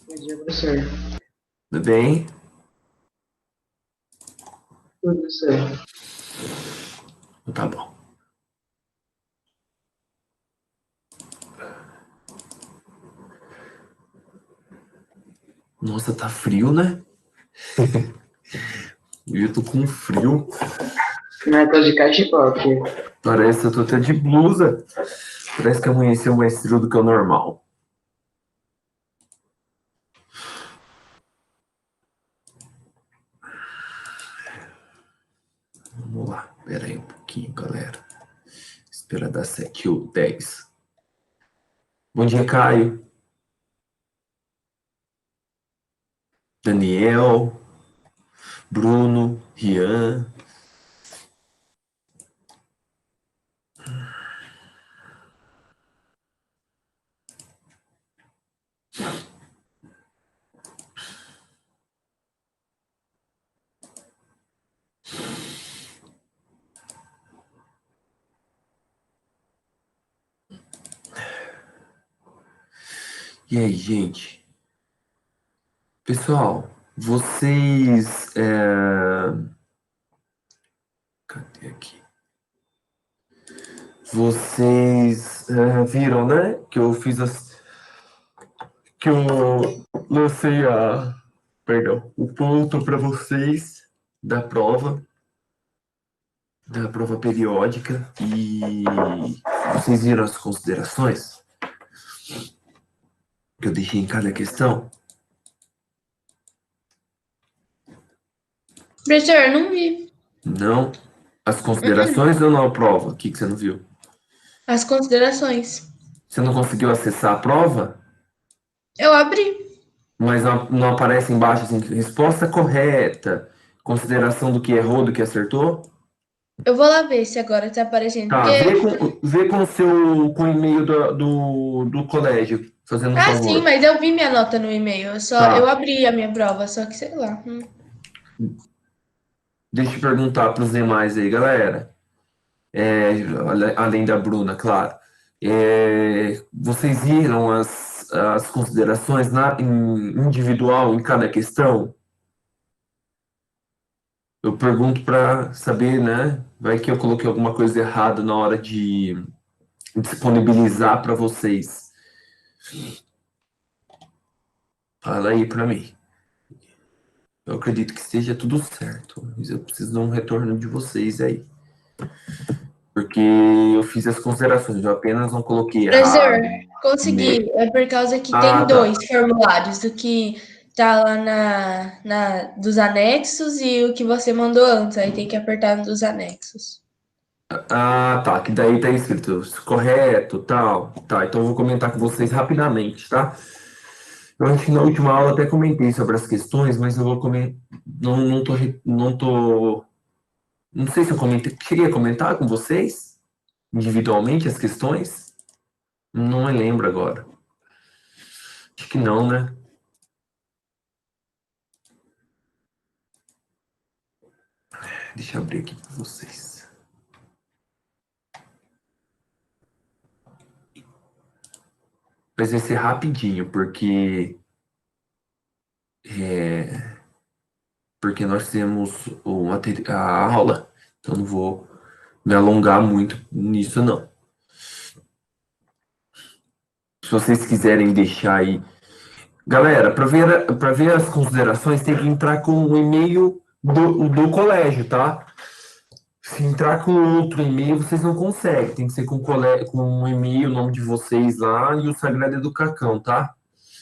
Bom dia, professor. Tudo bem? Tudo certo. Tá bom. Nossa, tá frio, né? Eu tô com frio. Mas tô de cachecol aqui. Parece que eu tô até de blusa. Parece que amanheceu mais frio do que o normal. Vamos lá. Pera aí um pouquinho, galera. Espera dar 7 ou 10. Bom dia, Caio. Daniel. Bruno. Rian. E aí, gente? Pessoal, vocês... Cadê aqui? Vocês viram, né? Que eu fiz as... Que eu lancei o ponto para vocês da prova periódica, e vocês viram as considerações que eu deixei em cada questão? Professor, não vi. Não? As considerações ou não a prova? O que você não viu? As considerações. Você não conseguiu acessar a prova? Eu abri. Mas não aparece embaixo assim, resposta correta, consideração do que errou, do que acertou? Eu vou lá ver se agora tá aparecendo. Tá, Porque. vê com o e-mail do colégio, fazendo um Ah, sim, favor. mas eu vi minha nota no e-mail. Eu Tá, abri a minha prova, só que sei lá. deixa eu perguntar para os demais aí, galera. Além da Bruna, claro. Vocês viram as considerações individual em cada questão? Eu pergunto para saber, né? Vai que eu coloquei alguma coisa errada na hora de disponibilizar para vocês. Fala aí para mim. Eu acredito que esteja tudo certo, mas eu preciso de um retorno de vocês aí. Porque eu fiz as considerações, eu apenas não coloquei Professor, errado. consegui. É por causa que Ah, tem tá. dois formulários, do que tá lá dos anexos e o que você mandou antes. Aí tem que apertar no dos anexos. Ah, tá. Que daí tá escrito correto, tal. Tá, então eu vou comentar com vocês rapidamente, tá? Eu acho que na última aula até comentei sobre as questões, mas eu vou comentar. Não sei se eu comentei. Cheguei a comentar com vocês individualmente as questões? Não me lembro agora. Acho que não, né? Deixa eu abrir aqui para vocês. Mas vai ser rapidinho, porque nós temos a aula, então não vou me alongar muito nisso, não. Se vocês quiserem deixar aí. Galera, para ver as considerações, tem que entrar com o e-mail do colégio, tá? Se entrar com outro e-mail, vocês não conseguem. Tem que ser com um e-mail, o nome de vocês lá e o Sagrado Educacão, tá?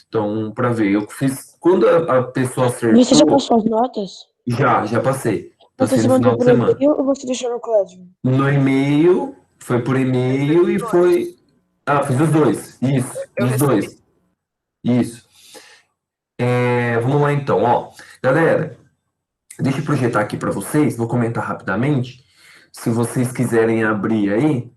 Então, para ver, eu fiz. Quando a pessoa Você já acertou, passou as notas? já passei. Então Passei você no mandou final de por semana. e-mail ou você deixou no colégio? No e-mail, foi por e-mail e foi. Ah, fiz os dois. Isso, os dois. Isso. Vamos lá então, ó. Galera, deixa eu projetar aqui para vocês, vou comentar rapidamente. Se vocês quiserem abrir aí,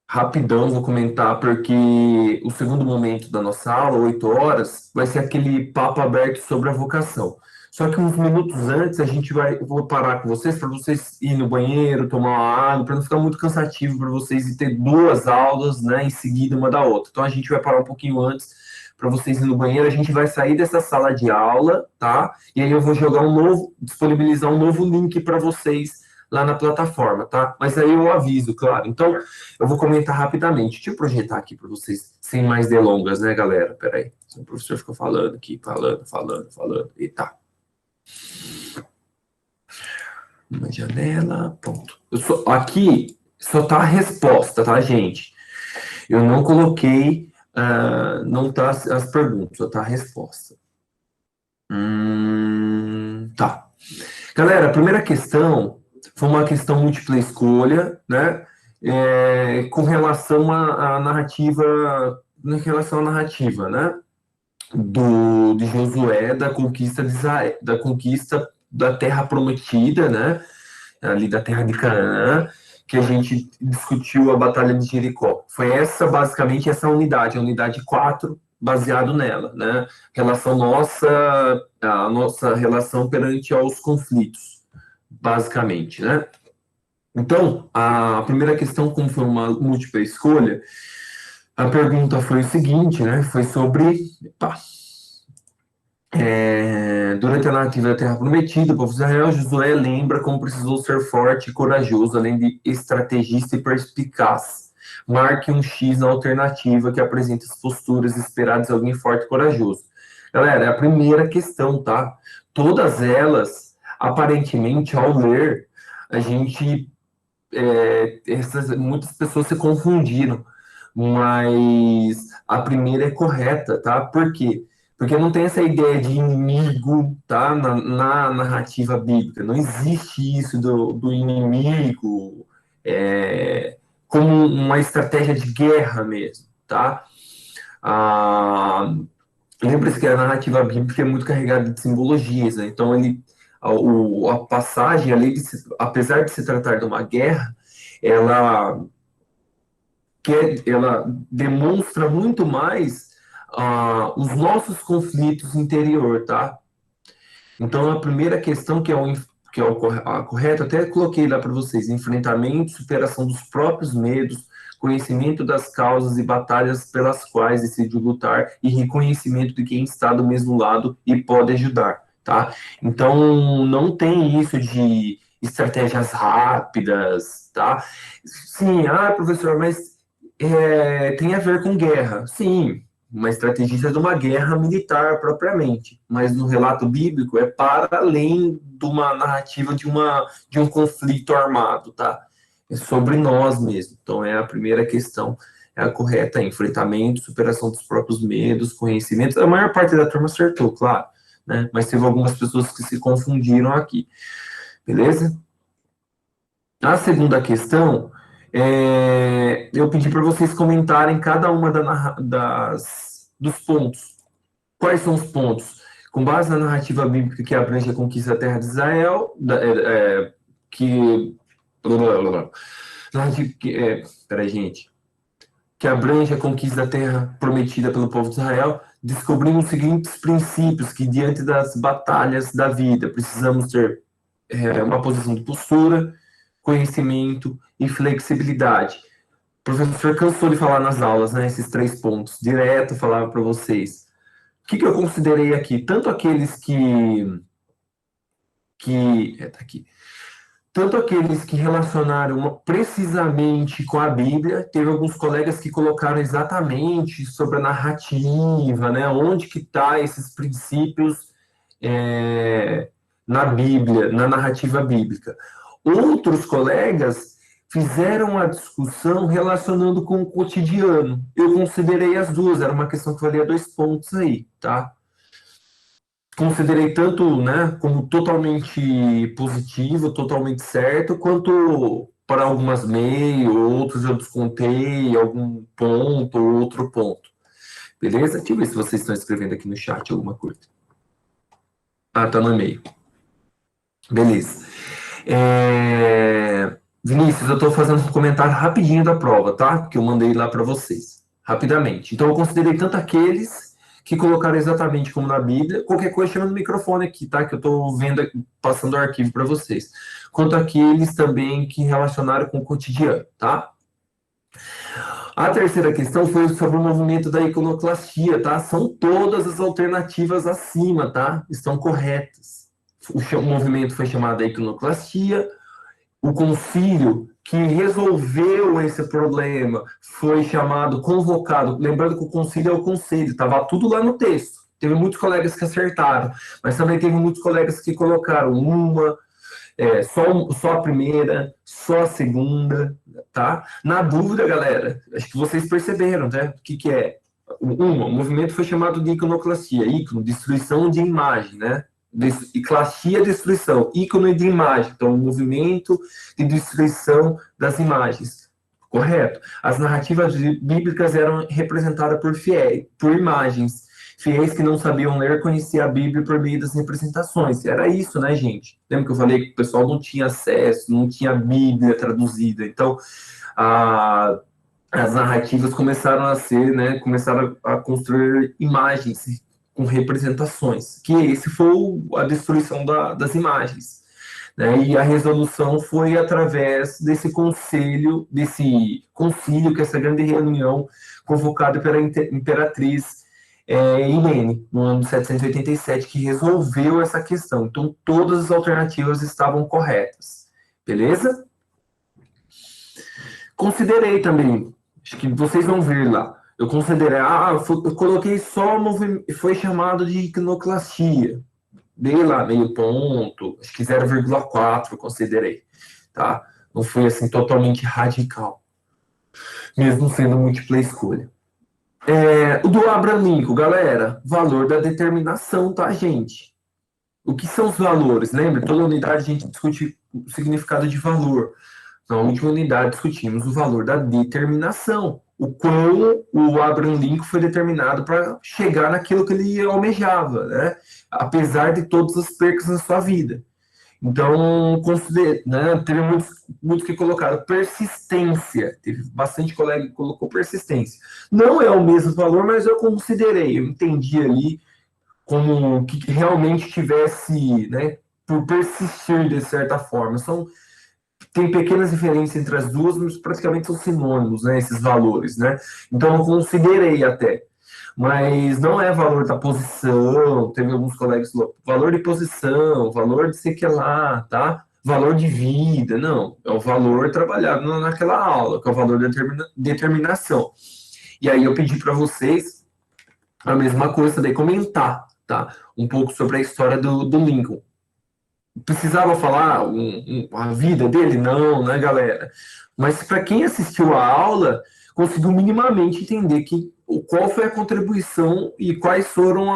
rapidão vou comentar, porque o segundo momento da nossa aula, 8 horas, vai ser aquele papo aberto sobre a vocação. Só que uns minutos antes eu vou parar com vocês para vocês ir no banheiro, tomar uma água, para não ficar muito cansativo para vocês e ter duas aulas, né, em seguida uma da outra. Então a gente vai parar um pouquinho antes para vocês irem no banheiro. A gente vai sair dessa sala de aula, tá? E aí eu vou disponibilizar um novo link para vocês lá na plataforma, tá? Mas aí eu aviso, claro. Então, eu vou comentar rapidamente. Deixa eu projetar aqui para vocês, sem mais delongas, né, galera? Peraí. O professor ficou falando aqui, falando. Eita. Uma janela, ponto. Aqui só tá a resposta, tá, gente? Eu não coloquei, não tá as perguntas, só tá a resposta. Tá. Galera, a primeira questão foi uma questão múltipla escolha, né? Com relação à narrativa, né? De Josué, da conquista de Israel, da conquista da Terra Prometida, né? Ali da Terra de Canaã, que a gente discutiu a Batalha de Jericó. Foi basicamente, essa unidade, a unidade 4, baseado nela, né? A nossa relação perante aos conflitos, basicamente, né? Então, a primeira questão, como foi uma múltipla escolha, a pergunta foi o seguinte, né? Foi sobre... durante a narrativa da Terra Prometida, o povo de Israel, Josué lembra como precisou ser forte e corajoso, além de estrategista e perspicaz. Marque um X na alternativa que apresenta as posturas esperadas de alguém forte e corajoso. Galera, é a primeira questão, tá? Todas elas, aparentemente, ao ler, a gente... muitas pessoas se confundiram, mas a primeira é correta, tá? Por quê? Porque não tem essa ideia de inimigo, tá? Na narrativa bíblica. Não existe isso do inimigo como uma estratégia de guerra mesmo, tá? Lembre-se que a narrativa bíblica é muito carregada de simbologias, né? Então, a passagem, apesar de se tratar de uma guerra, ela demonstra muito mais os nossos conflitos interior, tá? Então, a primeira questão, a correta, até coloquei lá para vocês: enfrentamento, superação dos próprios medos, conhecimento das causas e batalhas pelas quais decide lutar e reconhecimento de quem está do mesmo lado e pode ajudar, tá? Então, não tem isso de estratégias rápidas, tá? Sim, professor, mas tem a ver com guerra. Sim, uma estrategista de uma guerra militar propriamente, mas no relato bíblico é para além de uma narrativa de um conflito armado, tá? É sobre nós mesmos. Então, é a primeira questão, é a correta: enfrentamento, superação dos próprios medos, conhecimento. A maior parte da turma acertou, claro, né? Mas teve algumas pessoas que se confundiram aqui. Beleza? A segunda questão, eu pedi para vocês comentarem cada uma dos pontos. Quais são os pontos? Com base na narrativa bíblica que abrange a conquista da terra de Israel, que abrange a conquista da terra prometida pelo povo de Israel, descobrimos os seguintes princípios: que diante das batalhas da vida precisamos ter uma posição de postura, conhecimento e flexibilidade. O professor cansou de falar nas aulas, né, esses 3 pontos, direto falava para vocês. O que eu considerei aqui? Tanto aqueles tanto aqueles que relacionaram precisamente com a Bíblia, teve alguns colegas que colocaram exatamente sobre a narrativa, né, onde que tá esses princípios na Bíblia, na narrativa bíblica. Outros colegas fizeram a discussão relacionando com o cotidiano. Eu considerei as duas, era uma questão que valia 2 pontos aí, tá? Considerei tanto, né, como totalmente positivo, totalmente certo, quanto para algumas meio, outros eu descontei algum ponto ou outro ponto. Beleza? Deixa eu ver se vocês estão escrevendo aqui no chat alguma coisa. Tá no e-mail. Beleza. Vinícius, eu estou fazendo um comentário rapidinho da prova, tá? Que eu mandei lá para vocês, rapidamente. Então, eu considerei tanto aqueles que colocaram exatamente como na Bíblia, qualquer coisa chama no microfone aqui, tá? Que eu estou vendo, passando o arquivo para vocês. Quanto aqueles também que relacionaram com o cotidiano, tá? A terceira questão foi sobre o movimento da iconoclastia, tá? São todas as alternativas acima, tá? Estão corretas. O movimento foi chamado de iconoclastia. O concílio que resolveu esse problema foi chamado, convocado. Lembrando que o concílio é o conselho, estava tudo lá no texto. Teve muitos colegas que acertaram, mas também teve muitos colegas que colocaram só a primeira, só a segunda, tá? Na dúvida, galera, acho que vocês perceberam, né? O que é? O movimento foi chamado de iconoclastia, ícono, destruição de imagem, né? Iclastia, destruição, ícone de imagem, então o movimento de destruição das imagens, correto? As narrativas bíblicas eram representadas por fiéis, por imagens, fiéis que não sabiam ler conheciam a Bíblia por meio das representações, era isso, né, gente? Lembra que eu falei que o pessoal não tinha acesso, não tinha a Bíblia traduzida, então as narrativas começaram a ser, né, começaram a construir imagens com representações, que esse foi a destruição das imagens, né? E a resolução foi através desse concílio, que essa grande reunião convocada pela imperatriz Irene, no ano de 787, que resolveu essa questão. Então, todas as alternativas estavam corretas, beleza? Considerei também, acho que vocês vão ver lá, eu considerei, eu coloquei só foi chamado de iconoclastia. Dei lá meio ponto, acho que 0,4 eu considerei, tá? Não foi assim totalmente radical, mesmo sendo múltipla escolha. O do Abraham Lincoln, galera, valor da determinação, tá, gente? O que são os valores? Lembra? Toda unidade a gente discute o significado de valor. Na última unidade discutimos o valor da determinação, o quão o Abraham Lincoln foi determinado para chegar naquilo que ele almejava, né? Apesar de todas as percas na sua vida. Então, né, teve muitos que colocaram persistência, teve bastante colega que colocou persistência. Não é o mesmo valor, mas eu considerei, eu entendi ali como que realmente tivesse, né, por persistir de certa forma. Tem pequenas diferenças entre as duas, mas praticamente são sinônimos, né, esses valores, né? Então, eu considerei até. Mas não é valor da posição, teve alguns colegas que falaram, valor de posição, valor de sei que lá, tá? Valor de vida, não. É o valor trabalhado naquela aula, que é o valor de determinação. E aí eu pedi para vocês a mesma coisa, daí comentar, tá? Um pouco sobre a história do Lincoln. Precisava falar a vida dele? Não, né, galera? Mas para quem assistiu a aula, conseguiu minimamente entender qual foi a contribuição e quais foram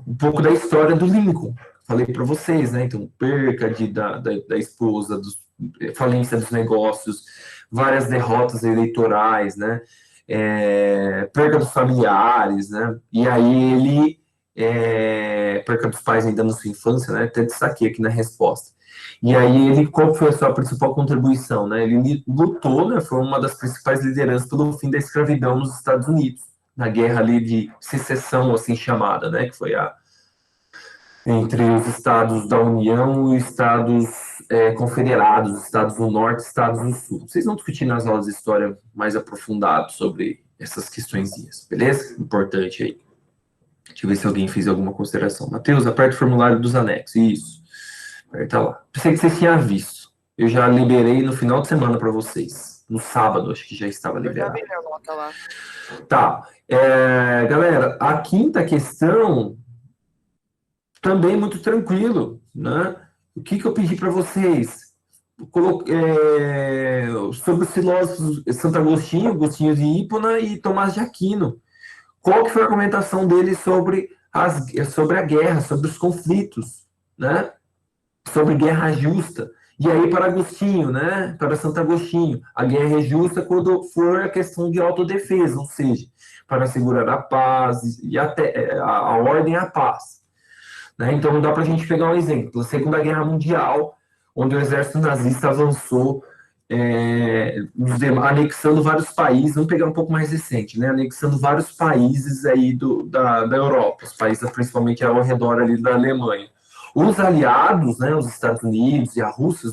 um pouco da história do Lincoln. Falei para vocês, né? Então, perca da esposa, falência dos negócios, várias derrotas eleitorais, né? Perca dos familiares, né? E aí ele perca dos pais ainda na sua infância, né? Até destaquei aqui na resposta. E aí qual foi a sua principal contribuição, né? Ele lutou, né? Foi uma das principais lideranças pelo fim da escravidão nos Estados Unidos, na guerra ali de secessão, assim chamada, né? Que foi entre os estados da União e estados confederados, estados do Norte e estados do Sul. Vocês vão discutir nas aulas de história mais aprofundado sobre essas questõezinhas, beleza? Importante aí. Deixa eu ver se alguém fez alguma consideração. Matheus, aperta o formulário dos anexos. Isso. Aperta lá. Pensei que vocês tinham visto. Eu já liberei no final de semana para vocês. No sábado, acho que já estava liberado. Tá. Galera, a quinta questão também muito tranquilo, né? O que eu pedi para vocês? Sobre os filósofos Santo Agostinho, Agostinho de Hipona e Tomás de Aquino. Qual que foi a argumentação dele sobre a guerra, sobre os conflitos, né? Sobre guerra justa. E aí, para Agostinho, né? Para Santo Agostinho, a guerra é justa quando for a questão de autodefesa, ou seja, para assegurar a paz e até a ordem e a paz. Né? Então, dá para a gente pegar um exemplo. A Segunda Guerra Mundial, onde o exército nazista avançou anexando vários países, vamos pegar um pouco mais recente, né? Anexando vários países aí da Europa, os países principalmente ao redor ali da Alemanha. Os aliados, né, os Estados Unidos e a Rússia,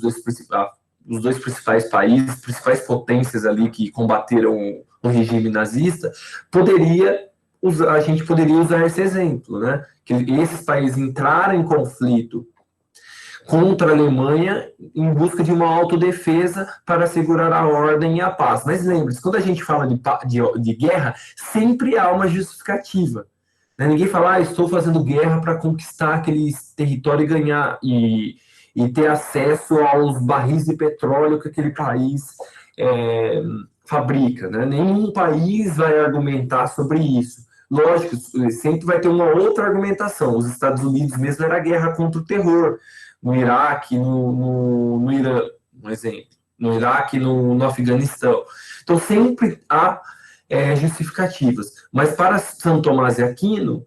os dois principais países, principais potências ali que combateram o regime nazista, a gente poderia usar esse exemplo, né? Que esses países entraram em conflito contra a Alemanha em busca de uma autodefesa para assegurar a ordem e a paz. Mas lembre-se, quando a gente fala de guerra, sempre há uma justificativa. Né? Ninguém fala, estou fazendo guerra para conquistar aquele território e ganhar, e ter acesso aos barris de petróleo que aquele país fabrica. Né? Nenhum país vai argumentar sobre isso. Lógico, sempre vai ter uma outra argumentação. Os Estados Unidos mesmo era a guerra contra o terror, no Iraque, no Irã, um exemplo, no Iraque, no Afeganistão. Então, sempre há justificativas. Mas para São Tomás de Aquino,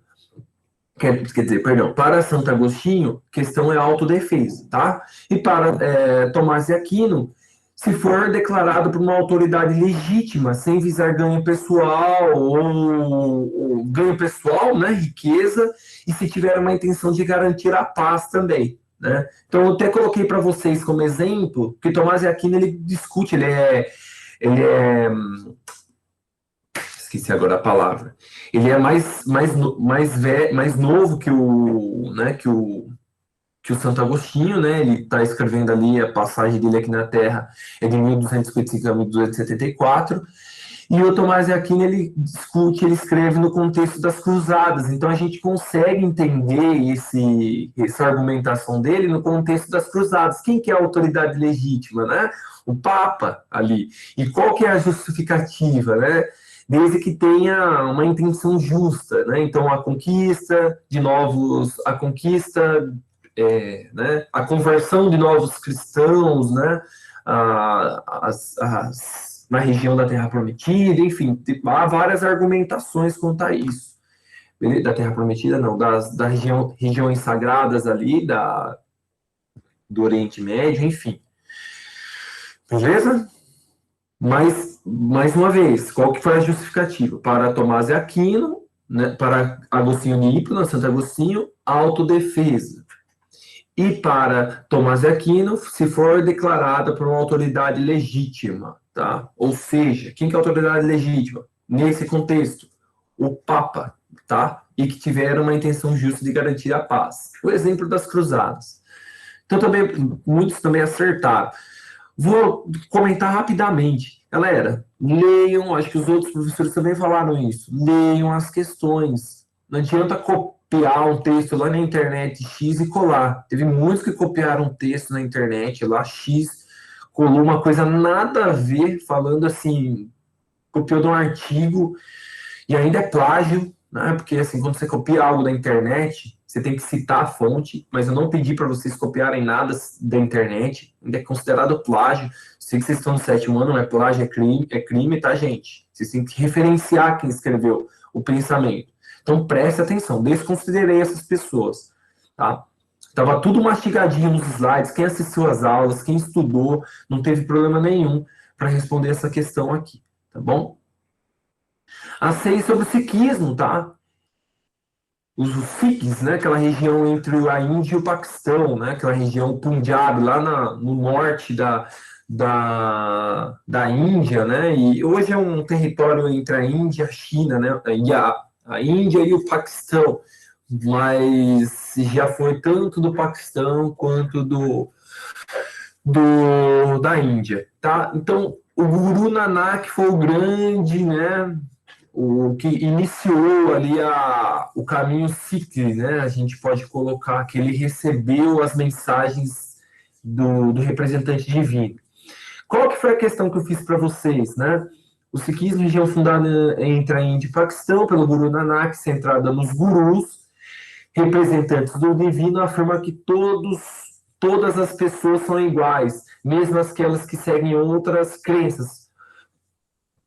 para Santo Agostinho, a questão é autodefesa, tá? E para Tomás de Aquino, se for declarado por uma autoridade legítima, sem visar ganho pessoal, ou ganho pessoal, né, riqueza, e se tiver uma intenção de garantir a paz também. Né? Então, eu até coloquei para vocês como exemplo que Tomás de Aquino ele discute, ele é esqueci agora a palavra. Ele é mais novo que o Santo Agostinho, né? Ele está escrevendo ali a passagem dele aqui na Terra é de 1255 a 1274. E o Tomás de Aquino, ele escreve no contexto das cruzadas. Então, a gente consegue entender essa argumentação dele no contexto das cruzadas. Quem que é a autoridade legítima, né? O Papa ali. E qual que é a justificativa, né? Desde que tenha uma intenção justa, né? Então, a conquista de novos... né? A conversão de novos cristãos, né? Na região da Terra Prometida, enfim, há várias argumentações quanto a isso. Da Terra Prometida, não, das regiões sagradas ali, do Oriente Médio, enfim. Beleza? Mas, mais uma vez, qual que foi a justificativa? Para Tomás de Aquino, né, para Agostinho de Hipona, Santo Agostinho, autodefesa. E para Tomás de Aquino, se for declarada por uma autoridade legítima. Tá? Ou seja, quem que é a autoridade legítima? Nesse contexto, o Papa, tá? E que tiver uma intenção justa de garantir a paz. O exemplo das cruzadas. Então, também, muitos também acertaram. Vou comentar rapidamente. Galera, leiam, acho que os outros professores também falaram isso, leiam as questões. Não adianta copiar um texto lá na internet X e colar. Teve muitos que copiaram um texto na internet lá X, colou uma coisa nada a ver, falando assim, copiou de um artigo, e ainda é plágio, né? Porque assim, quando você copia algo da internet, você tem que citar a fonte, mas eu não pedi para vocês copiarem nada da internet, ainda é considerado plágio. Sei que vocês estão no 7º ano, não é plágio, é crime, tá, gente? Vocês têm que referenciar quem escreveu o pensamento. Então, preste atenção, desconsiderei essas pessoas, tá? Estava tudo mastigadinho nos slides, quem assistiu às aulas, quem estudou, não teve problema nenhum para responder essa questão aqui, tá bom? A 6 sobre o sikhismo, tá? Os Sikhs, né? Aquela região entre a Índia e o Paquistão, né? Aquela região Punjab, lá no norte da Índia, né? E hoje é um território entre a Índia e a China, né? A Índia e o Paquistão, mas já foi tanto do Paquistão quanto da Índia, tá? Então, o Guru Nanak foi o grande, né? O que iniciou ali o caminho Sikh, né? A gente pode colocar que ele recebeu as mensagens do representante divino. Qual que foi a questão que eu fiz para vocês, né? O Sikhismo, região fundada entre a Índia e o Paquistão, pelo Guru Nanak, centrada nos gurus, representantes do divino, afirma que todas as pessoas são iguais, mesmo aquelas que seguem outras crenças,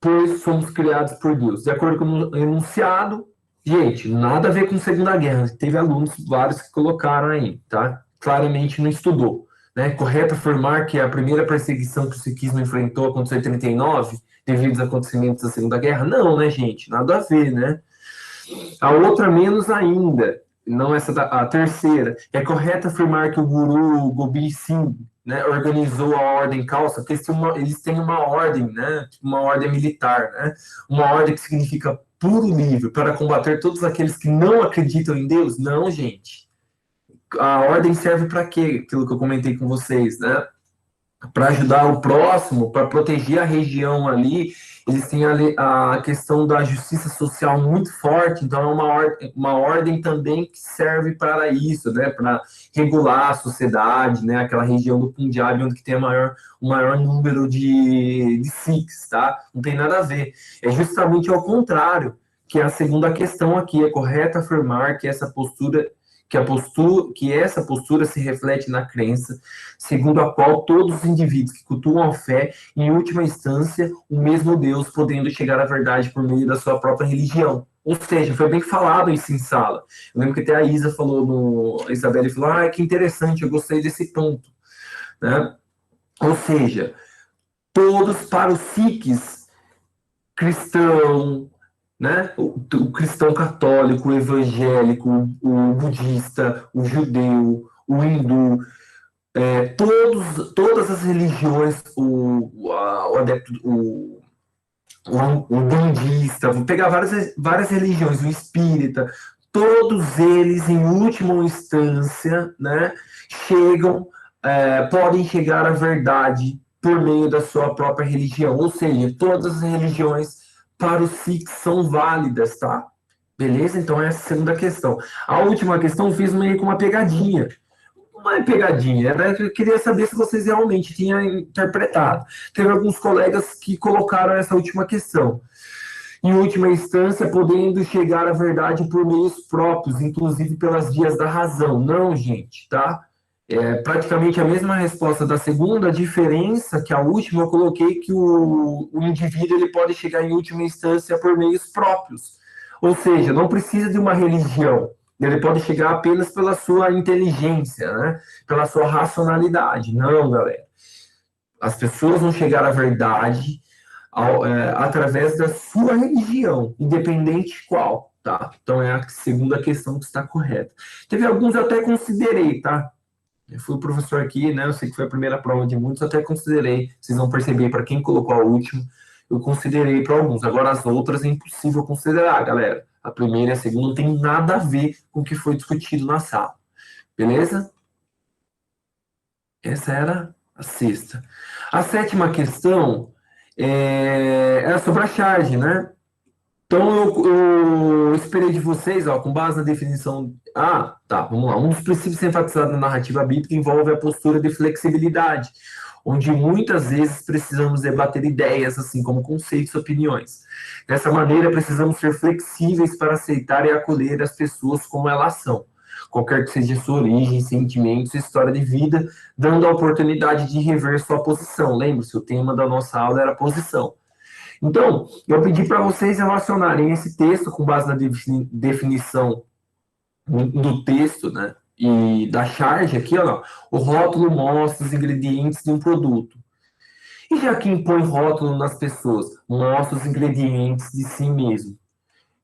pois somos criados por Deus. De acordo com o enunciado, gente, nada a ver com Segunda Guerra. Teve alunos, vários que colocaram aí, tá? Claramente não estudou. Né? Correto afirmar que a primeira perseguição que o sikhismo enfrentou aconteceu em 39, devido aos acontecimentos da Segunda Guerra? Não, né, gente? Nada a ver, né? A outra, menos ainda, não essa a terceira. É correto afirmar que o Guru Gobind Singh, né, organizou a ordem calça, porque eles têm uma ordem, né, uma ordem militar, né, uma ordem que significa puro livre para combater todos aqueles que não acreditam em Deus. Não, gente. A ordem serve para quê? Aquilo que eu comentei com vocês, né? Para ajudar o próximo, para proteger a região ali. Eles têm a questão da justiça social muito forte, então é uma ordem também que serve para isso, né? Para regular a sociedade, né? Aquela região do Punjab onde tem o maior número de Sikhs, tá? Não tem nada a ver. É justamente ao contrário, que é a segunda questão aqui. É correto afirmar que essa postura se reflete na crença, segundo a qual todos os indivíduos que cultuam a fé, em última instância, o mesmo Deus, podendo chegar à verdade por meio da sua própria religião. Ou seja, foi bem falado isso em sala. Eu lembro que até a Isa falou, a Isabelle falou, que interessante, eu gostei desse ponto. Né? Ou seja, todos para os Sikhs, cristão, né? O cristão católico, o evangélico, o budista, o judeu, o hindu, todas as religiões, o adepto, o budista, vou pegar várias religiões, o espírita, todos eles, em última instância, né, podem chegar à verdade por meio da sua própria religião, ou seja, todas as religiões para os Sikhs são válidas, tá? Beleza? Então, essa é a segunda questão. A última questão eu fiz meio com uma pegadinha. Não é pegadinha, né? Eu queria saber se vocês realmente tinham interpretado. Teve alguns colegas que colocaram essa última questão. Em última instância, podendo chegar à verdade por meios próprios, inclusive pelas vias da razão. Não, gente, tá? É praticamente a mesma resposta da segunda, a diferença que a última eu coloquei que o indivíduo ele pode chegar em última instância por meios próprios. Ou seja, não precisa de uma religião. Ele pode chegar apenas pela sua inteligência, né? Pela sua racionalidade. Não, galera. As pessoas vão chegar à verdade através da sua religião, independente qual, tá? Então é a segunda questão que está correta. Teve alguns eu até considerei, tá? Eu fui o professor aqui, né? Eu sei que foi a primeira prova de muitos, eu até considerei. Vocês vão perceber, para quem colocou a última, eu considerei para alguns. Agora, as outras é impossível considerar, galera. A primeira e a segunda não tem nada a ver com o que foi discutido na sala. Beleza? Essa era a sexta. A sétima questão era sobre a charge, né? Então, eu esperei de vocês, ó, com base na definição... tá, vamos lá. Um dos princípios enfatizados na narrativa bíblica envolve a postura de flexibilidade, onde muitas vezes precisamos debater ideias, assim como conceitos e opiniões. Dessa maneira, precisamos ser flexíveis para aceitar e acolher as pessoas como elas são, qualquer que seja sua origem, sentimentos, história de vida, dando a oportunidade de rever sua posição. Lembre-se, o tema da nossa aula era posição. Então, eu pedi para vocês relacionarem esse texto com base na definição do texto, né? E da charge aqui, ó, o rótulo mostra os ingredientes de um produto. E já que impõe rótulo nas pessoas, mostra os ingredientes de si mesmo.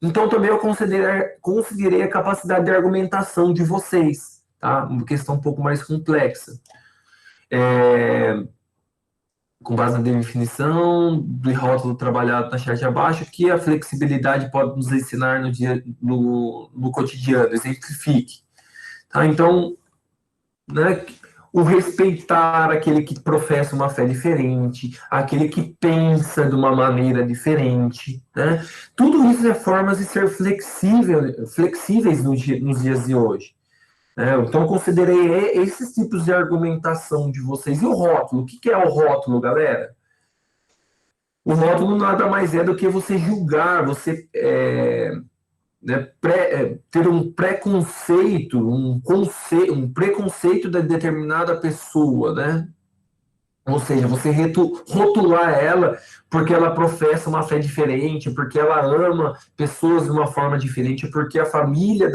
Então, também eu considerei a capacidade de argumentação de vocês, tá? Uma questão um pouco mais complexa. Com base na definição do rótulo trabalhado na charge abaixo, que a flexibilidade pode nos ensinar no cotidiano. Exemplifique. Tá? Então, né, o respeitar aquele que professa uma fé diferente, aquele que pensa de uma maneira diferente, né? Tudo isso é formas de ser flexíveis nos dias de hoje. Então, eu considerei esses tipos de argumentação de vocês. E o rótulo? O que é o rótulo, galera? O rótulo nada mais é do que você julgar, você ter um preconceito, um preconceito da determinada pessoa, né? Ou seja, você rotular ela porque ela professa uma fé diferente, porque ela ama pessoas de uma forma diferente, porque a família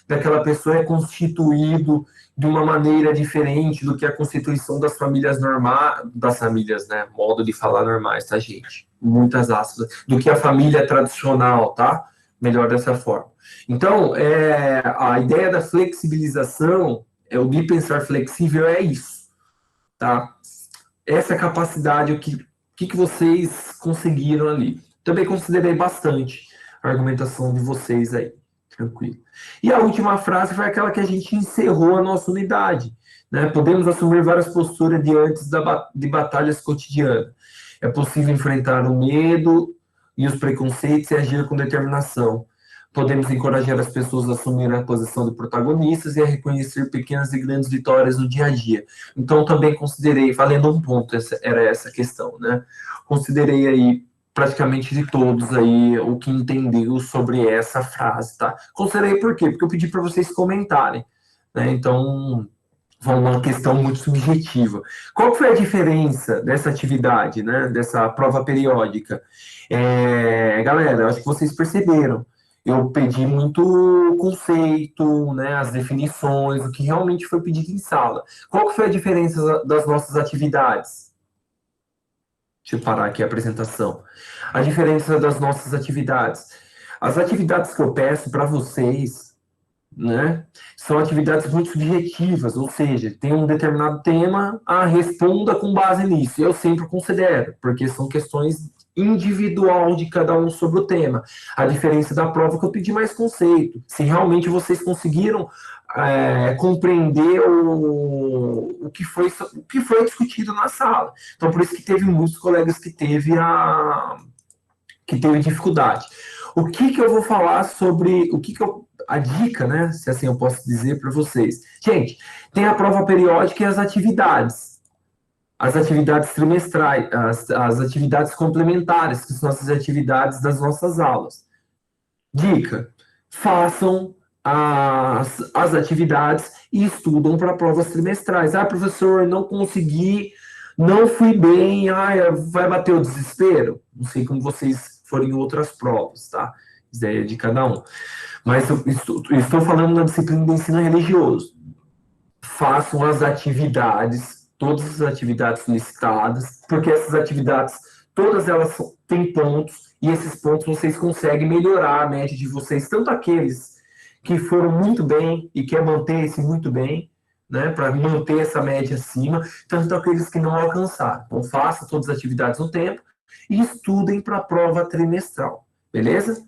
daquela pessoa é constituído de uma maneira diferente do que a constituição das famílias normais, das famílias, né? Modo de falar normais, tá, gente? Muitas aspas. Do que a família tradicional, tá? Melhor dessa forma. Então, a ideia da flexibilização, o de pensar flexível é isso. tá? Essa capacidade, o que vocês conseguiram ali. Também considerei bastante a argumentação de vocês aí, tranquilo. E a última frase foi aquela que a gente encerrou a nossa unidade, né? Podemos assumir várias posturas diante de batalhas cotidianas. É possível enfrentar o medo e os preconceitos e agir com determinação. Podemos encorajar as pessoas a assumir a posição de protagonistas e a reconhecer pequenas e grandes vitórias no dia a dia. Então, também considerei, valendo um ponto, era essa questão, né? Considerei aí praticamente de todos aí o que entendeu sobre essa frase, tá? Considerei por quê? Porque eu pedi para vocês comentarem, né? Então, foi uma questão muito subjetiva. Qual foi a diferença dessa atividade, né? Dessa prova periódica? Galera, eu acho que vocês perceberam. Eu pedi muito conceito, né, as definições, o que realmente foi pedido em sala. Qual que foi a diferença das nossas atividades? Deixa eu parar aqui a apresentação. A diferença das nossas atividades. As atividades que eu peço para vocês, né, são atividades muito subjetivas, ou seja, tem um determinado tema, responda com base nisso. Eu sempre considero, porque são questões individual de cada um sobre o tema. A diferença da prova é que eu pedi mais conceito. Se realmente vocês conseguiram compreender o que foi discutido na sala. Então, por isso que teve muitos colegas que teve dificuldade. O que eu vou falar sobre, a dica, né, se assim eu posso dizer para vocês. Gente, tem a prova periódica e as atividades trimestrais, as atividades complementares, que são as atividades das nossas aulas. Dica, façam as atividades e estudam para provas trimestrais. Professor, não consegui, não fui bem, vai bater o desespero? Não sei como vocês forem em outras provas, tá? Isso aí é de cada um. Mas eu estou falando na disciplina de ensino religioso. Façam as atividades, todas as atividades listadas, porque essas atividades, todas elas têm pontos, e esses pontos vocês conseguem melhorar a média de vocês, tanto aqueles que foram muito bem e quer manter esse muito bem, né, para manter essa média acima, tanto aqueles que não alcançaram. Então, façam todas as atividades no tempo e estudem para a prova trimestral, beleza?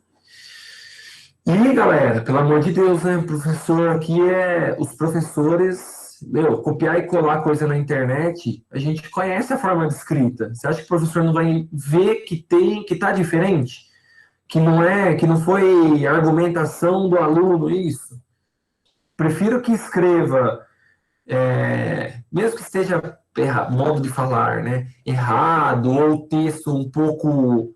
E, galera, pelo amor de Deus, né, professor, aqui os professores, copiar e colar coisa na internet, a gente conhece a forma de escrita. Você acha que o professor não vai ver que tá diferente? Que não foi argumentação do aluno isso? Prefiro que escreva, mesmo que esteja modo de falar, né, errado, ou texto um pouco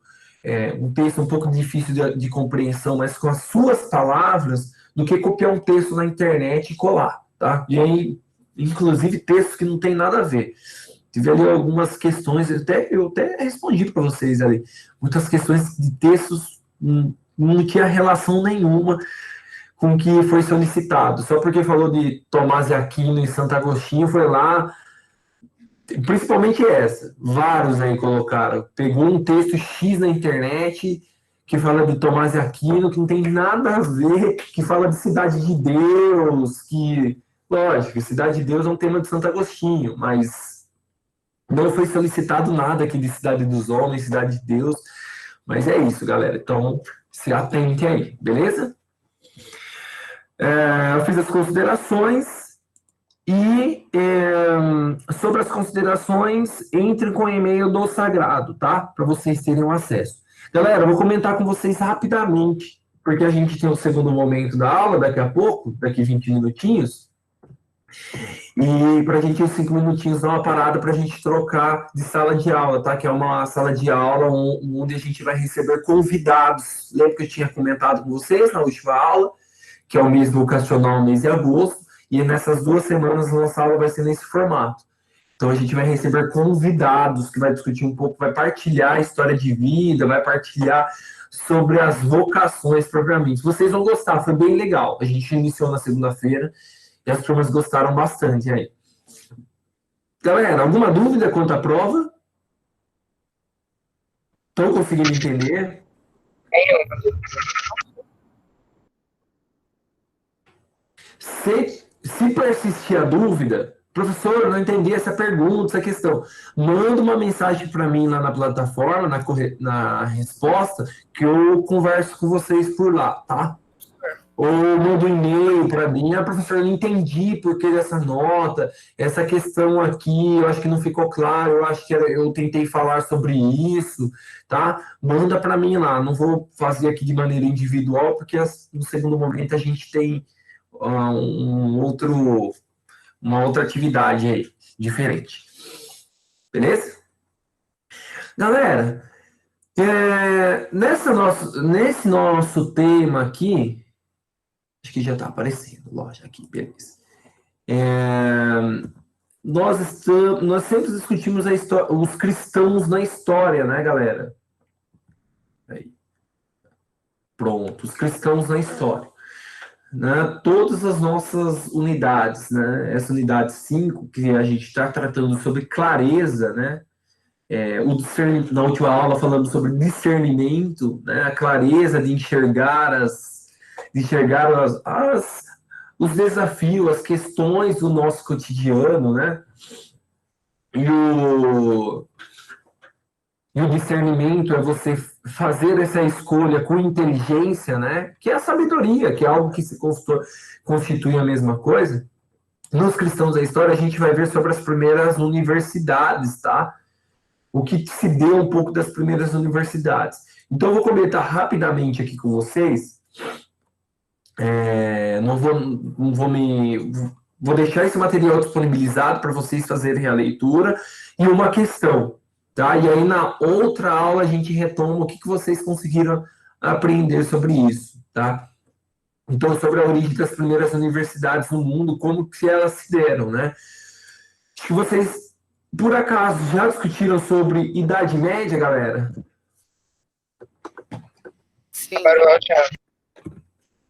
difícil de compreensão, mas com as suas palavras, do que copiar um texto na internet e colar, tá? E aí, inclusive, textos que não tem nada a ver. Tive ali algumas questões, eu até respondi para vocês ali, muitas questões de textos não tinha relação nenhuma com o que foi solicitado. Só porque falou de Tomás de Aquino e Santo Agostinho, foi lá. Principalmente essa, vários aí colocaram. Pegou um texto X na internet que fala de Tomás de Aquino, que não tem nada a ver, que fala de Cidade de Deus, lógico, Cidade de Deus é um tema de Santo Agostinho, mas não foi solicitado nada aqui de Cidade dos Homens, Cidade de Deus, mas é isso, galera. Então, se atente aí, beleza? Eu fiz as considerações. E sobre as considerações, entre com o e-mail do Sagrado, tá? Para vocês terem um acesso. Galera, eu vou comentar com vocês rapidamente, porque a gente tem o segundo momento da aula daqui a pouco, daqui 20 minutinhos. E para a gente, em 5 minutinhos, dar uma parada para a gente trocar de sala de aula, tá? Que é uma sala de aula onde a gente vai receber convidados. Lembra que eu tinha comentado com vocês na última aula, que é o mês vocacional, mês de agosto. E nessas 2 semanas a nossa aula vai ser nesse formato. Então a gente vai receber convidados que vai discutir um pouco, vai partilhar a história de vida, vai partilhar sobre as vocações propriamente. Vocês vão gostar, foi bem legal. A gente iniciou na segunda-feira e as turmas gostaram bastante aí. Galera, alguma dúvida quanto à prova? Estão conseguindo entender? Se persistir a dúvida, professor, eu não entendi essa pergunta, essa questão. Manda uma mensagem para mim lá na plataforma, na resposta, que eu converso com vocês por lá, tá? Ou manda um e-mail para mim, professor, eu não entendi por que dessa nota, essa questão aqui, eu acho que não ficou claro, eu acho que eu tentei falar sobre isso, tá? Manda para mim lá, não vou fazer aqui de maneira individual, porque no segundo momento a gente tem uma outra atividade aí, diferente. Beleza? Galera, nesse nosso tema aqui, acho que já está aparecendo, lógico, aqui, beleza. Nós sempre discutimos os cristãos na história, né, galera? Aí. Pronto, os cristãos na história. Né? Todas as nossas unidades, né? Essa unidade 5, que a gente está tratando sobre clareza, né? Na última aula falamos sobre discernimento, né? A clareza de enxergar os desafios, as questões do nosso cotidiano, né? E o discernimento é você fazer essa escolha com inteligência, né? Que é a sabedoria, que é algo que se constitui a mesma coisa. Nos cristãos da história, a gente vai ver sobre as primeiras universidades, tá? O que se deu um pouco das primeiras universidades. Então, eu vou comentar rapidamente aqui com vocês. Vou deixar esse material disponibilizado para vocês fazerem a leitura e uma questão, tá? E aí, na outra aula, a gente retoma o que vocês conseguiram aprender sobre isso, tá? Então, sobre a origem das primeiras universidades no mundo, como que elas se deram, né? Acho que vocês, por acaso, já discutiram sobre Idade Média, galera? Sim. Agora, Thiago.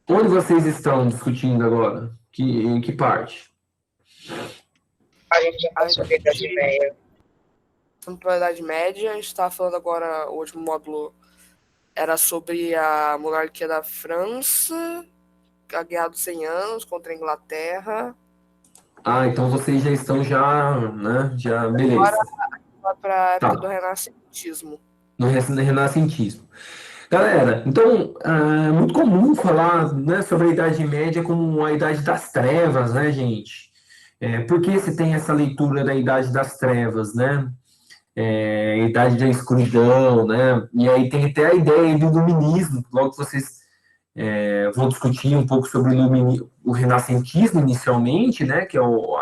Onde vocês estão discutindo agora? Em que parte? A gente já passou a Idade Média. Estamos para a Idade Média, a gente estava falando agora, o último módulo era sobre a monarquia da França, a Guerra dos 100 Anos contra a Inglaterra. Ah, então vocês já estão né? Beleza. Agora para a época do renascentismo. No renascentismo. Galera, então, é muito comum falar, né, sobre a Idade Média como a Idade das Trevas, né, gente? Por que você tem essa leitura da Idade das Trevas, né? Idade da Escuridão, né? E aí tem até a ideia do Iluminismo, logo que vocês vão discutir um pouco sobre o renascentismo inicialmente, né? Que é o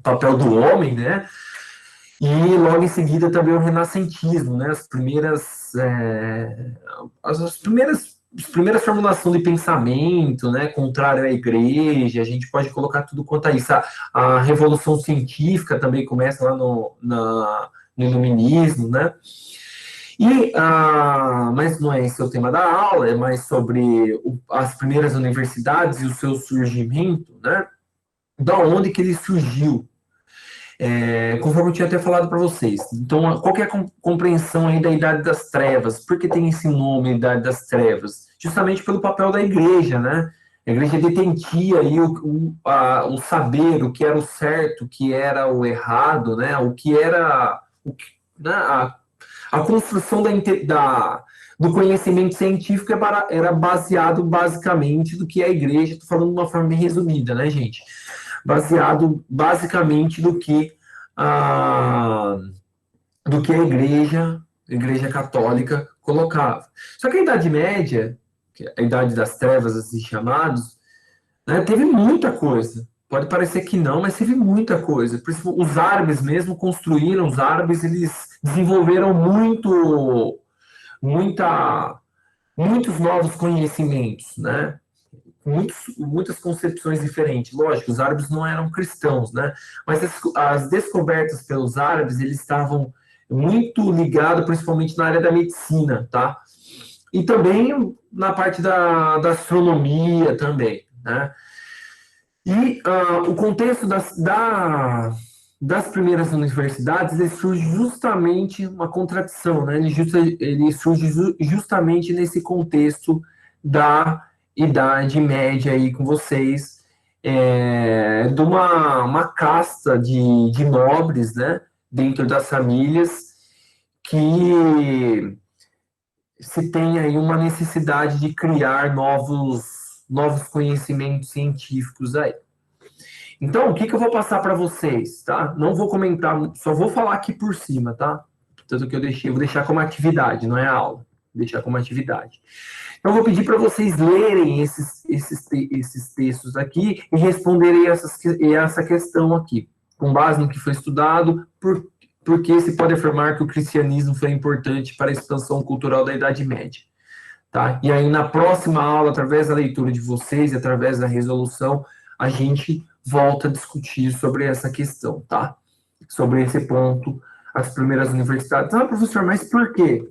papel do homem, né? E logo em seguida também o renascentismo, né? As primeiras formulações de pensamento, né? Contrário à igreja, a gente pode colocar tudo quanto a isso. A revolução científica também começa lá no iluminismo, né? Mas não é esse o tema da aula, é mais sobre as primeiras universidades e o seu surgimento, né? Da onde que ele surgiu. Conforme eu tinha até falado para vocês. Então, qual que é a compreensão aí da Idade das Trevas? Por que tem esse nome, Idade das Trevas? Justamente pelo papel da igreja, né? A igreja detentia aí o saber, o que era o certo, o que era o errado, né? O que era a construção do conhecimento científico era baseado basicamente do que a igreja, estou falando de uma forma bem resumida, né, gente? Baseado basicamente do que a igreja católica colocava. Só que a Idade Média, a Idade das Trevas, assim chamados, né, teve muita coisa. Pode parecer que não, mas teve muita coisa. Por isso, os árabes mesmo construíram, eles desenvolveram muitos novos conhecimentos, né? Muitas concepções diferentes. Lógico, os árabes não eram cristãos, né? Mas as descobertas pelos árabes, eles estavam muito ligados, principalmente na área da medicina, tá? E também na parte da astronomia também, né? E o contexto das primeiras universidades, ele surge justamente uma contradição, né? Ele surge justamente nesse contexto da Idade Média aí com vocês, de uma casta de nobres, né, dentro das famílias, que se tem aí uma necessidade de criar novos conhecimentos científicos aí. Então, o que eu vou passar para vocês, tá? Não vou comentar, só vou falar aqui por cima, tá? Tanto que eu vou deixar como atividade, não é aula. Vou deixar como atividade. Então, eu vou pedir para vocês lerem esses textos aqui e responderem essa questão aqui, com base no que foi estudado, porque se pode afirmar que o cristianismo foi importante para a expansão cultural da Idade Média. Tá? E aí, na próxima aula, através da leitura de vocês e através da resolução, a gente volta a discutir sobre essa questão, tá? Sobre esse ponto, as primeiras universidades. Ah, professor, mas por quê?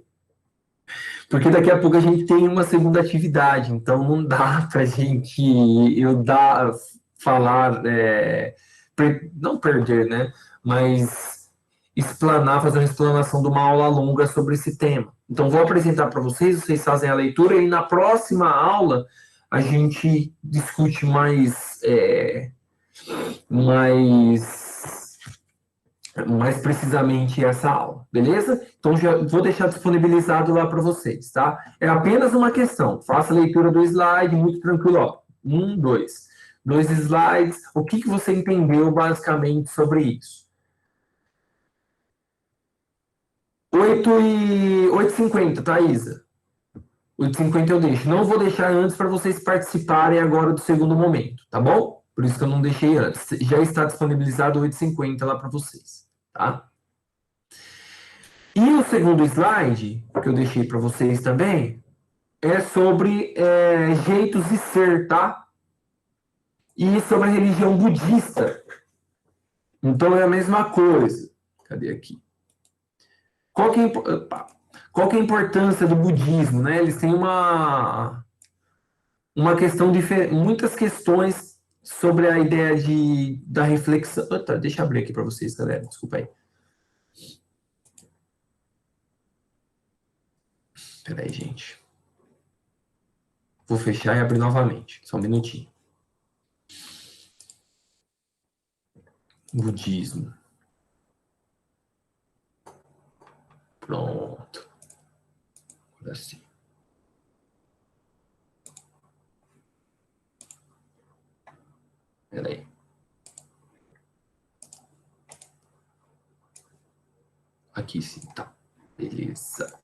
Porque daqui a pouco a gente tem uma segunda atividade, então não dá para a gente falar, não perder, né? Mas fazer uma explanação de uma aula longa sobre esse tema. Então, vou apresentar para vocês fazem a leitura, e na próxima aula a gente discute mais precisamente essa aula, beleza? Então, já vou deixar disponibilizado lá para vocês, tá? É apenas uma questão. Faça a leitura do slide, muito tranquilo, ó. 1, 2. 2 slides. O que você entendeu basicamente sobre isso? 8h50, tá, Isa? 8h50 eu deixo. Não vou deixar antes para vocês participarem agora do segundo momento, tá bom? Por isso que eu não deixei antes. Já está disponibilizado 8h50 lá para vocês, tá? E o segundo slide, que eu deixei para vocês também, é sobre jeitos de ser, tá? E sobre a religião budista. Então, é a mesma coisa. Cadê aqui? Qual que é a importância do budismo, né? Eles têm uma questão diferente, muitas questões sobre a ideia da reflexão. Deixa eu abrir aqui para vocês, galera. Desculpa aí. Espera aí, gente. Vou fechar e abrir novamente. Só um minutinho. Budismo. Pronto. Agora sim. Espera aí. Aqui sim, tá. Beleza.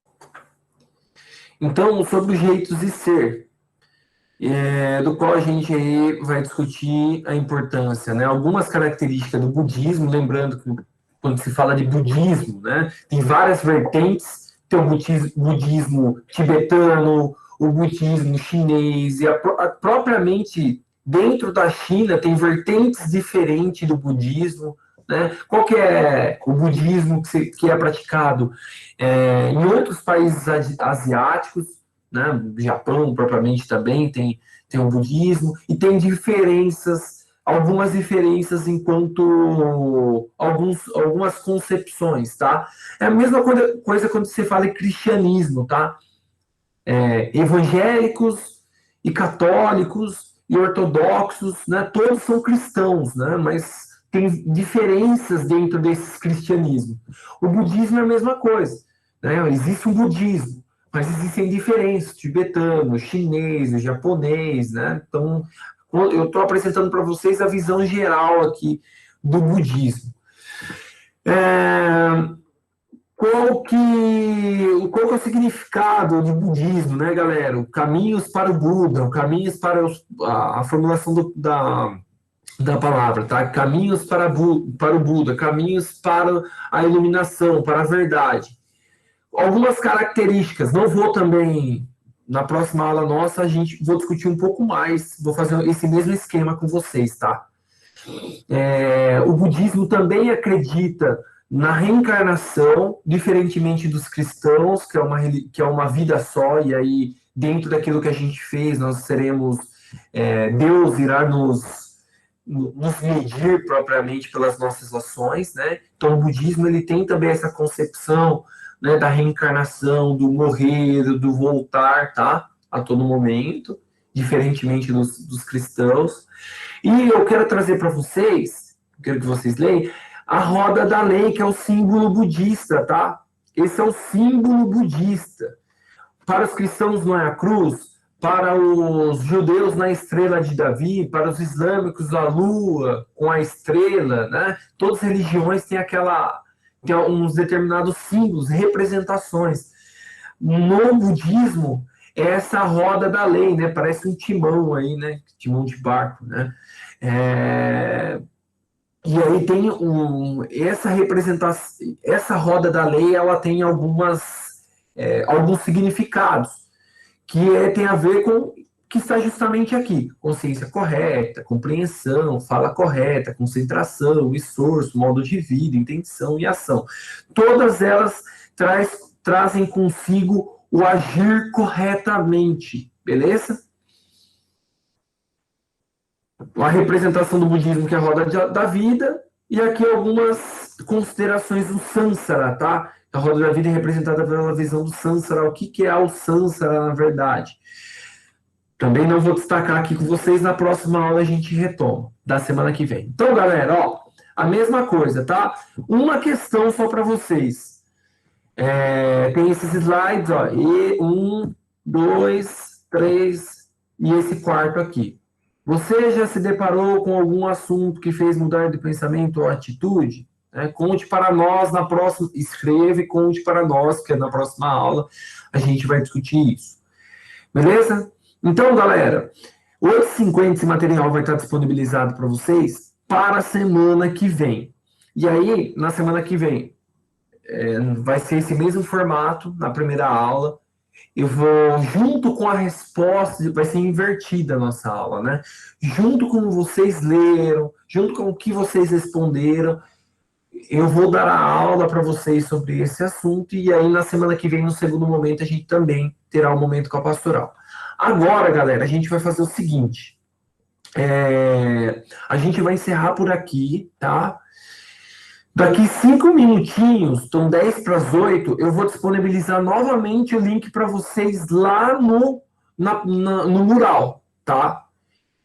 Então, sobre os jeitos de ser, do qual a gente aí vai discutir a importância, né? Algumas características do budismo, lembrando que quando se fala de budismo, né, tem várias vertentes, tem o budismo tibetano, o budismo chinês, e propriamente dentro da China tem vertentes diferentes do budismo, né? Qual que é o budismo que é praticado em outros países asiáticos, né? O Japão propriamente também tem o budismo, e tem algumas diferenças enquanto algumas concepções, tá? É a mesma coisa quando você fala em cristianismo, tá? Evangélicos e católicos e ortodoxos, né? Todos são cristãos, né? Mas tem diferenças dentro desses cristianismos. O budismo é a mesma coisa, né? Existe um budismo, mas existem diferenças, o tibetano, o chinês, o japonês, né? Então, eu estou apresentando para vocês a visão geral aqui do budismo. Qual que é o significado do budismo, né, galera? Caminhos para o Buda, caminhos para a formulação da palavra, tá? Caminhos para o Buda, caminhos para a iluminação, para a verdade. Algumas características, não vou também, na próxima aula nossa, vou discutir um pouco mais, vou fazer esse mesmo esquema com vocês, tá? O budismo também acredita na reencarnação, diferentemente dos cristãos, que é uma vida só, e aí, dentro daquilo que a gente fez, nós seremos, Deus irá nos medir propriamente pelas nossas ações, né? Então, o budismo ele tem também essa concepção, né, da reencarnação, do morrer, do voltar, tá? A todo momento, diferentemente dos cristãos. E eu quero trazer para vocês, quero que vocês leiam, a roda da lei, que é o símbolo budista, tá? Esse é o símbolo budista. Para os cristãos não é a cruz, para os judeus na estrela de Davi, para os islâmicos a lua com a estrela, né? Todas as religiões têm tem uns determinados símbolos, representações. No budismo, é essa roda da lei, né? Parece um timão aí, né? Timão de barco, né? E aí tem essa representação, essa roda da lei, ela tem alguns significados, que tem a ver com que está justamente aqui: consciência correta, compreensão, fala correta, concentração, esforço, modo de vida, intenção e ação. Todas elas trazem consigo o agir corretamente, beleza? A representação do budismo, que é a roda da vida, e aqui algumas considerações do Sansara, tá? A roda da vida é representada pela visão do Sansara. O que é o Sansara, na verdade? Também não vou destacar aqui com vocês, na próxima aula a gente retoma, da semana que vem. Então, galera, ó, a mesma coisa, tá? Uma questão só para vocês. Tem esses slides, ó, e 1, 2, 3, e esse quarto aqui. Você já se deparou com algum assunto que fez mudar de pensamento ou atitude? Conte para nós na próxima, escreva e conte para nós, que na próxima aula a gente vai discutir isso. Beleza? Então, galera, 8h50 esse material vai estar disponibilizado para vocês para a semana que vem. E aí, na semana que vem, vai ser esse mesmo formato, na primeira aula. Eu vou, junto com a resposta, vai ser invertida a nossa aula, né? Junto com vocês leram, junto com o que vocês responderam, eu vou dar a aula para vocês sobre esse assunto, e aí na semana que vem, no segundo momento, a gente também terá um momento com a pastoral. Agora, galera, a gente vai fazer o seguinte, a gente vai encerrar por aqui, tá? Daqui 5 minutinhos, estão 10 para as 8, eu vou disponibilizar novamente o link para vocês lá no mural, tá?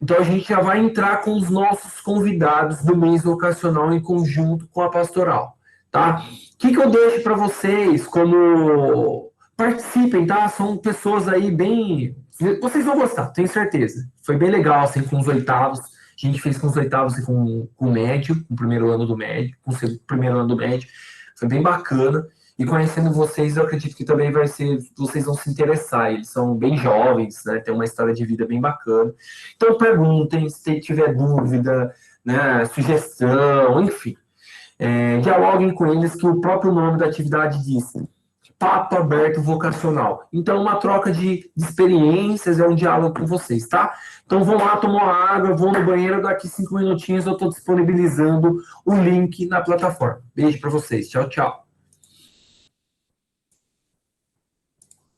Então, a gente já vai entrar com os nossos convidados do mês vocacional em conjunto com a pastoral, tá? O que eu deixo para vocês como... Participem, tá? São pessoas aí bem... Vocês vão gostar, tenho certeza. Foi bem legal, assim, com os oitavos. A gente fez com os oitavos e com o médio, com o primeiro ano do médio, com o primeiro ano do médio. Foi bem bacana. E conhecendo vocês, eu acredito que também vocês vão se interessar. Eles são bem jovens, né? Tem uma história de vida bem bacana. Então, perguntem, se tiver dúvida, né? Sugestão, enfim. Dialoguem com eles, que o próprio nome da atividade diz: Papo Aberto Vocacional. Então, uma troca de experiências, é um diálogo com vocês, tá? Então, vão lá tomar água, vão no banheiro, daqui 5 minutinhos eu estou disponibilizando o link na plataforma. Beijo para vocês. Tchau, tchau.